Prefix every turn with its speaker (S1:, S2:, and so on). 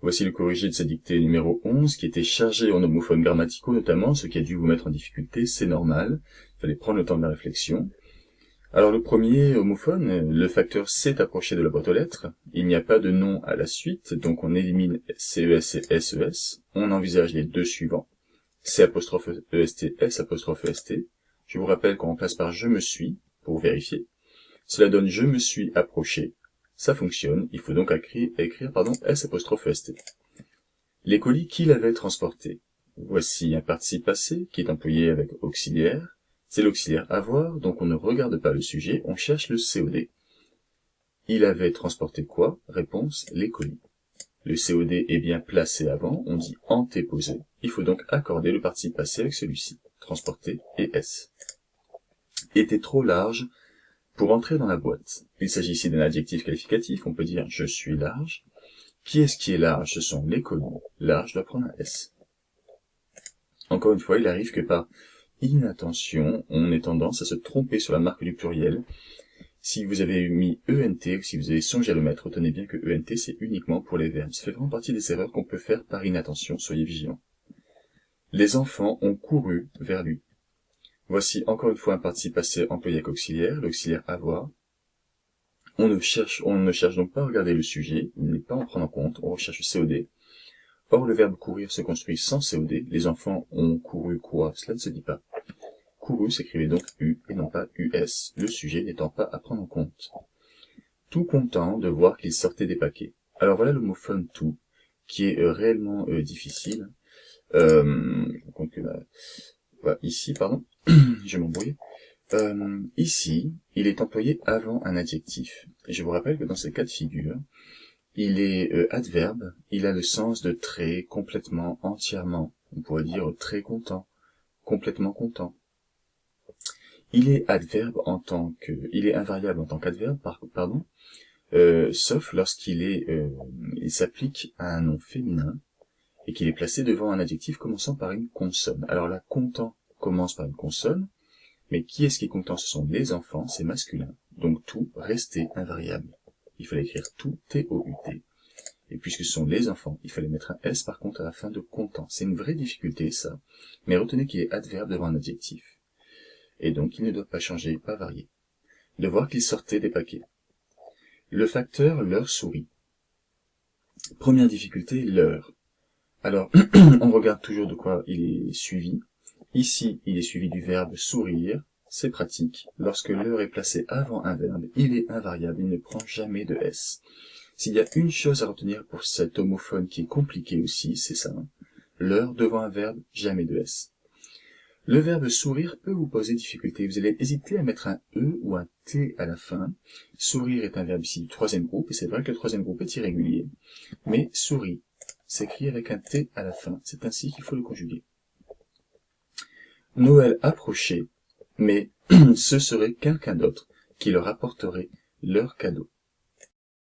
S1: Voici le corrigé de sa dictée numéro 11, qui était chargé en homophones grammaticaux notamment, ce qui a dû vous mettre en difficulté, c'est normal. Il fallait prendre le temps de la réflexion. Alors le premier homophone, le facteur s'est approché de la boîte aux lettres. Il n'y a pas de nom à la suite, donc on élimine CES et SES. On envisage les deux suivants. C''EST, S''EST. Je vous rappelle qu'on remplace par je me suis, pour vérifier. Cela donne je me suis approché. Ça fonctionne, il faut donc écrire S''EST. Les colis qu'il avait transportés. Voici un participe passé qui est employé avec auxiliaire. C'est l'auxiliaire avoir, donc on ne regarde pas le sujet, on cherche le COD. Il avait transporté quoi? Réponse, les colis. Le COD est bien placé avant, on dit antéposé. Il faut donc accorder le participe passé avec celui-ci. Transporter et S. Était trop large pour entrer dans la boîte. Il s'agit ici d'un adjectif qualificatif, on peut dire je suis large. Qui est-ce qui est large? Ce sont les colis. Large doit prendre un S. Encore une fois, il arrive que par inattention, on ait tendance à se tromper sur la marque du pluriel. Si vous avez mis ENT, ou si vous avez songé à le mettre, retenez bien que ENT, c'est uniquement pour les verbes. Ça fait vraiment partie des erreurs qu'on peut faire par inattention, soyez vigilants. Les enfants ont couru vers lui. Voici encore une fois un participe passé employé avec auxiliaire, l'auxiliaire avoir. On ne cherche donc pas à regarder le sujet, il n'est pas en prendre en compte, on recherche le COD. Or, le verbe courir se construit sans COD, les enfants ont couru quoi? Cela ne se dit pas. Couru s'écrivait donc U et non pas US, le sujet n'étant pas à prendre en compte. Tout content de voir qu'il sortait des paquets. Alors voilà l'homophone tout, qui est réellement difficile. Voilà, ici, pardon, je m'embrouille. Ici, il est employé avant un adjectif. Et je vous rappelle que dans ces cas de figure, il est adverbe, il a le sens de très, complètement, entièrement. On pourrait dire très content, complètement content. Il est il est invariable en tant qu'adverbe, sauf lorsqu'il il s'applique à un nom féminin et qu'il est placé devant un adjectif commençant par une consonne. Alors là, content commence par une consonne, mais qui est-ce qui est content? Ce sont les enfants, c'est masculin. Donc tout, rester invariable. Il fallait écrire tout, T-O-U-T. Et puisque ce sont les enfants, il fallait mettre un S par contre à la fin de content. C'est une vraie difficulté ça, mais retenez qu'il est adverbe devant un adjectif. Et donc il ne doit pas changer, pas varier. De voir qu'il sortait des paquets. Le facteur leur sourit. Première difficulté, l'heure. Alors, on regarde toujours de quoi il est suivi. Ici, il est suivi du verbe sourire. C'est pratique. Lorsque l'heure est placée avant un verbe, il est invariable, il ne prend jamais de S. S'il y a une chose à retenir pour cet homophone qui est compliqué aussi, c'est ça. L'heure devant un verbe, jamais de S. Le verbe sourire peut vous poser difficulté. Vous allez hésiter à mettre un E ou un T à la fin. Sourire est un verbe ici du troisième groupe, et c'est vrai que le troisième groupe est irrégulier. Mais sourit s'écrit avec un T à la fin. C'est ainsi qu'il faut le conjuguer. Noël approchait, mais ce serait quelqu'un d'autre qui leur apporterait leur cadeau.